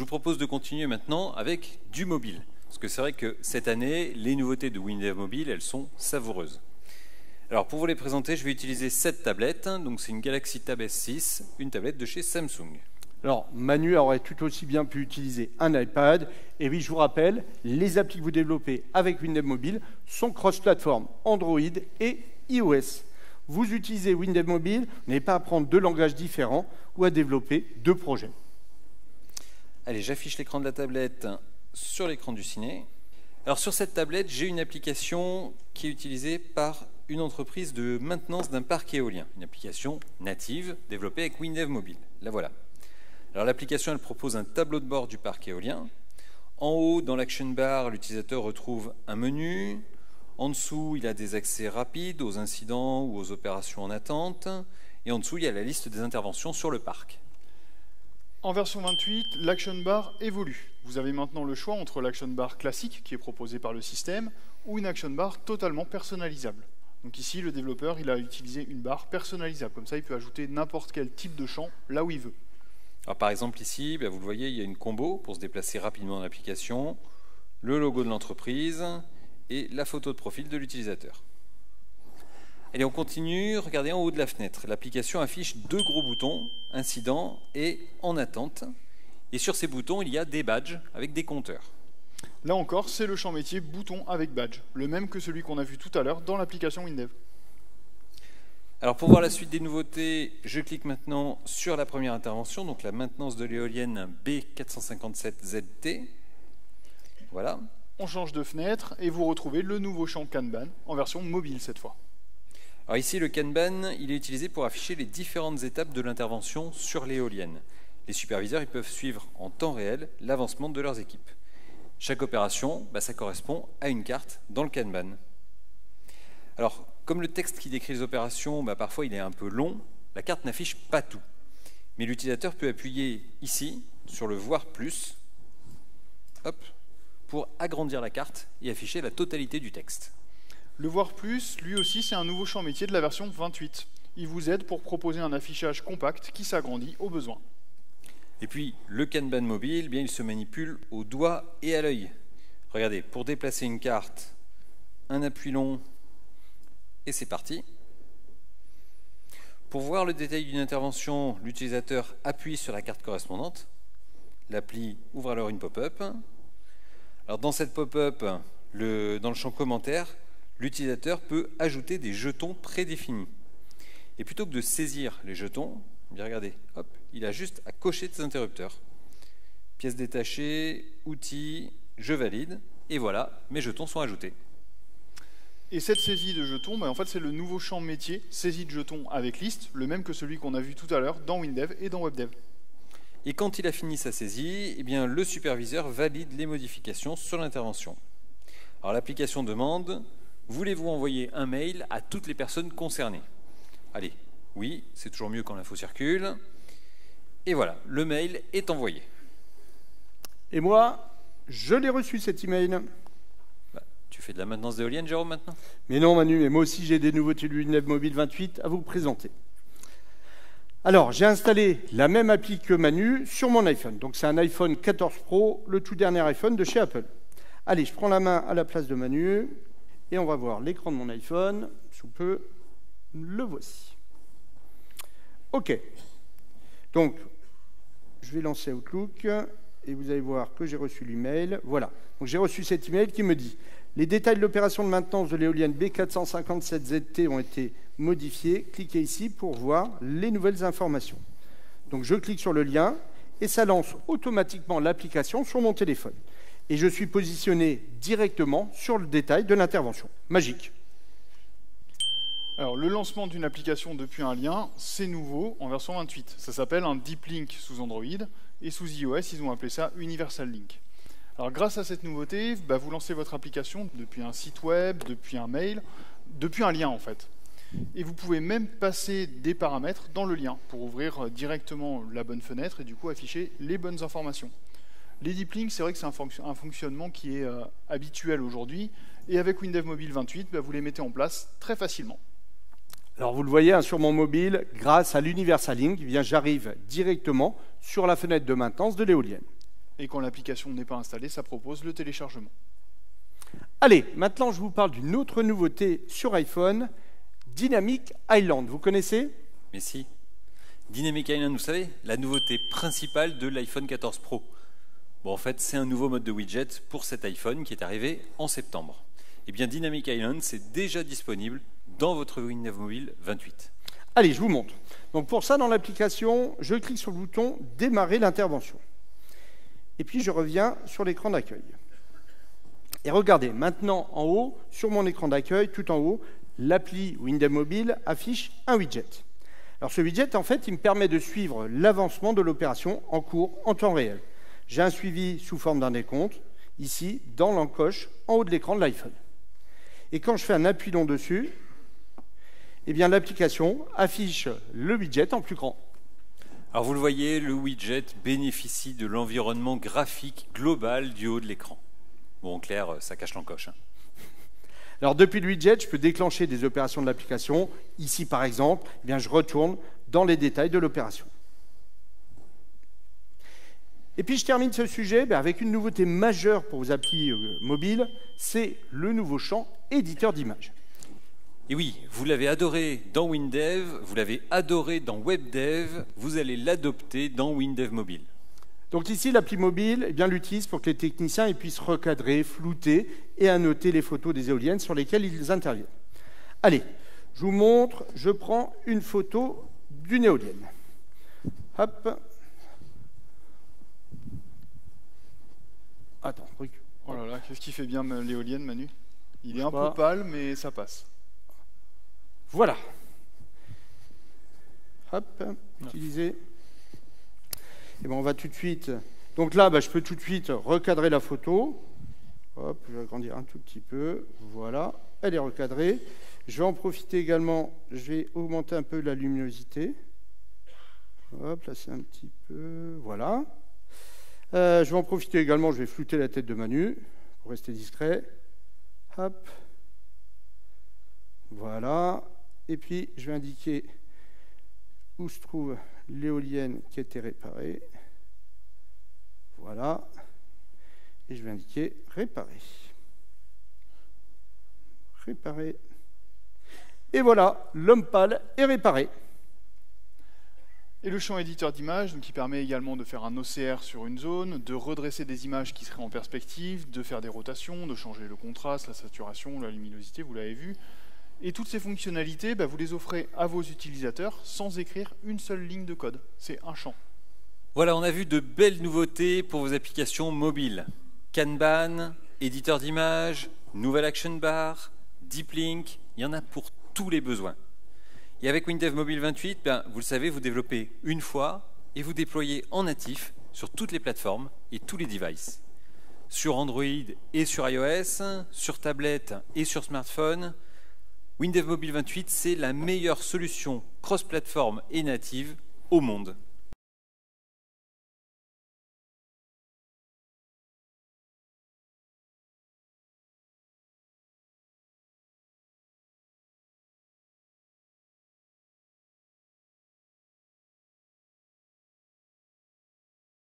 propose de continuer maintenant avec du mobile. Parce que c'est vrai que cette année, les nouveautés de WinDev Mobile, elles sont savoureuses. Alors pour vous les présenter, je vais utiliser cette tablette. Donc c'est une Galaxy Tab S6, une tablette de chez Samsung. Alors, Manu aurait tout aussi bien pu utiliser un iPad. Et oui, je vous rappelle, les applis que vous développez avec WinDev Mobile sont cross-platform Android et iOS. Vous utilisez WinDev Mobile, vous n'avez pas à apprendre deux langages différents ou à développer deux projets. Allez, j'affiche l'écran de la tablette sur l'écran du ciné. Alors sur cette tablette, j'ai une application qui est utilisée par une entreprise de maintenance d'un parc éolien. Une application native développée avec WinDev Mobile. La voilà. Alors l'application, elle propose un tableau de bord du parc éolien. En haut, dans l'action bar, l'utilisateur retrouve un menu. En dessous, il a des accès rapides aux incidents ou aux opérations en attente. Et en dessous, il y a la liste des interventions sur le parc. En version 28, l'action bar évolue. Vous avez maintenant le choix entre l'action bar classique, qui est proposé par le système, ou une action bar totalement personnalisable. Donc ici, le développeur il a utilisé une barre personnalisable. Comme ça, il peut ajouter n'importe quel type de champ là où il veut. Alors, par exemple, ici, vous le voyez, il y a une combo pour se déplacer rapidement dans l'application, le logo de l'entreprise et la photo de profil de l'utilisateur. Allez, on continue. Regardez en haut de la fenêtre. L'application affiche deux gros boutons, incident et en attente. Et sur ces boutons, il y a des badges avec des compteurs. Là encore, c'est le champ métier bouton avec badge, le même que celui qu'on a vu tout à l'heure dans l'application WinDev. Alors pour voir la suite des nouveautés, je clique maintenant sur la première intervention, donc la maintenance de l'éolienne B457ZT. Voilà. On change de fenêtre et vous retrouvez le nouveau champ Kanban en version mobile cette fois. Alors ici, le Kanban, il est utilisé pour afficher les différentes étapes de l'intervention sur l'éolienne. Les superviseurs ils peuvent suivre en temps réel l'avancement de leurs équipes. Chaque opération, ça correspond à une carte dans le Kanban. Alors, comme le texte qui décrit les opérations, parfois il est un peu long, la carte n'affiche pas tout. Mais l'utilisateur peut appuyer ici, sur le Voir plus, hop, pour agrandir la carte et afficher la totalité du texte. Le Voir plus, lui aussi, c'est un nouveau champ métier de la version 28. Il vous aide pour proposer un affichage compact qui s'agrandit au besoin. Et puis, le Kanban mobile, il se manipule au doigt et à l'œil. Regardez, pour déplacer une carte, un appui long, et c'est parti. Pour voir le détail d'une intervention, l'utilisateur appuie sur la carte correspondante. L'appli ouvre alors une pop-up. Alors dans cette pop-up, dans le champ commentaire, l'utilisateur peut ajouter des jetons prédéfinis. Et plutôt que de saisir les jetons, regardez, hop, il a juste à cocher des interrupteurs. Pièces détachées, outils, je valide, et voilà, mes jetons sont ajoutés. Et cette saisie de jetons, en fait, c'est le nouveau champ métier, saisie de jetons avec liste, le même que celui qu'on a vu tout à l'heure dans WinDev et dans WebDev. Et quand il a fini sa saisie, le superviseur valide les modifications sur l'intervention. Alors l'application demande, voulez-vous envoyer un mail à toutes les personnes concernées? Allez, oui, c'est toujours mieux quand l'info circule. Et voilà, le mail est envoyé. Et moi, je l'ai reçu cet email. Tu fais de la maintenance d'éolienne, Jérôme, maintenant? Mais non, Manu, mais moi aussi j'ai des nouveautés de WinDev Mobile 28 à vous présenter. Alors, j'ai installé la même appli que Manu sur mon iPhone. Donc c'est un iPhone 14 Pro, le tout dernier iPhone de chez Apple. Allez, je prends la main à la place de Manu et on va voir l'écran de mon iPhone. Sous peu, le voici. OK. Donc, je vais lancer Outlook et vous allez voir que j'ai reçu l'email. Voilà. Donc j'ai reçu cet email qui me dit « Les détails de l'opération de maintenance de l'éolienne B457ZT ont été modifiés. Cliquez ici pour voir les nouvelles informations. » Donc je clique sur le lien et ça lance automatiquement l'application sur mon téléphone. Et je suis positionné directement sur le détail de l'intervention. Magique. Alors, le lancement d'une application depuis un lien, c'est nouveau en version 28. Ça s'appelle un Deep Link sous Android, et sous iOS, ils ont appelé ça Universal Link. Alors, grâce à cette nouveauté, vous lancez votre application depuis un site web, depuis un mail, depuis un lien en fait. Et vous pouvez même passer des paramètres dans le lien pour ouvrir directement la bonne fenêtre et du coup afficher les bonnes informations. Les Deep Links, c'est vrai que c'est un fonctionnement qui est habituel aujourd'hui, et avec WinDev Mobile 28, vous les mettez en place très facilement. Alors vous le voyez sur mon mobile, grâce à l'Universal Link, j'arrive directement sur la fenêtre de maintenance de l'éolienne. Et quand l'application n'est pas installée, ça propose le téléchargement. Allez, maintenant je vous parle d'une autre nouveauté sur iPhone, Dynamic Island. Vous connaissez? Mais si. Dynamic Island, vous savez, la nouveauté principale de l'iPhone 14 Pro. Bon, en fait, c'est un nouveau mode de widget pour cet iPhone qui est arrivé en septembre. Eh bien, Dynamic Island, c'est déjà disponible dans votre Windows Mobile 28. Allez, je vous montre. Donc pour ça, dans l'application, je clique sur le bouton « Démarrer l'intervention ». Et puis, je reviens sur l'écran d'accueil. Et regardez, maintenant, en haut, sur mon écran d'accueil, tout en haut, l'appli Windows Mobile affiche un widget. Alors ce widget, en fait, il me permet de suivre l'avancement de l'opération en cours en temps réel. J'ai un suivi sous forme d'un décompte, ici, dans l'encoche, en haut de l'écran de l'iPhone. Et quand je fais un appui long dessus, eh bien l'application affiche le widget en plus grand. Alors vous le voyez, le widget bénéficie de l'environnement graphique global du haut de l'écran. Bon, en clair, ça cache l'encoche. Alors depuis le widget, je peux déclencher des opérations de l'application. Ici, par exemple, eh bien, je retourne dans les détails de l'opération. Et puis je termine ce sujet avec une nouveauté majeure pour vos applis mobiles, c'est le nouveau champ éditeur d'images. Et oui, vous l'avez adoré dans WinDev, vous l'avez adoré dans WebDev, vous allez l'adopter dans WinDev Mobile. Donc ici, l'appli mobile l'utilise pour que les techniciens puissent recadrer, flouter et annoter les photos des éoliennes sur lesquelles ils interviennent. Allez, je vous montre, je prends une photo d'une éolienne. Hop. Attends, recule. Oh là là, qu'est-ce qui fait bien l'éolienne, Manu? Il est un peu pâle, mais ça passe. Voilà. Hop, utiliser. Et ben on va tout de suite. Donc là, je peux tout de suite recadrer la photo. Hop, je vais agrandir un tout petit peu. Voilà, elle est recadrée. Je vais en profiter également. Je vais augmenter un peu la luminosité. Hop, là c'est un petit peu. Voilà. Je vais en profiter également. Je vais flouter la tête de Manu pour rester discret. Hop. Voilà. Et puis, je vais indiquer où se trouve l'éolienne qui a été réparée. Voilà. Et je vais indiquer réparer. Réparer. Et voilà, l'homme pâle est réparé. Et le champ éditeur d'images, qui permet également de faire un OCR sur une zone, de redresser des images qui seraient en perspective, de faire des rotations, de changer le contraste, la saturation, la luminosité, vous l'avez vu. Et toutes ces fonctionnalités, vous les offrez à vos utilisateurs sans écrire une seule ligne de code. C'est un champ. Voilà, on a vu de belles nouveautés pour vos applications mobiles. Kanban, éditeur d'images, nouvelle action bar, Deep Link, il y en a pour tous les besoins. Et avec Windows Mobile 28, vous le savez, vous développez une fois et vous déployez en natif sur toutes les plateformes et tous les devices. Sur Android et sur iOS, sur tablette et sur smartphone, Windows Mobile 28, c'est la meilleure solution cross-platform et native au monde.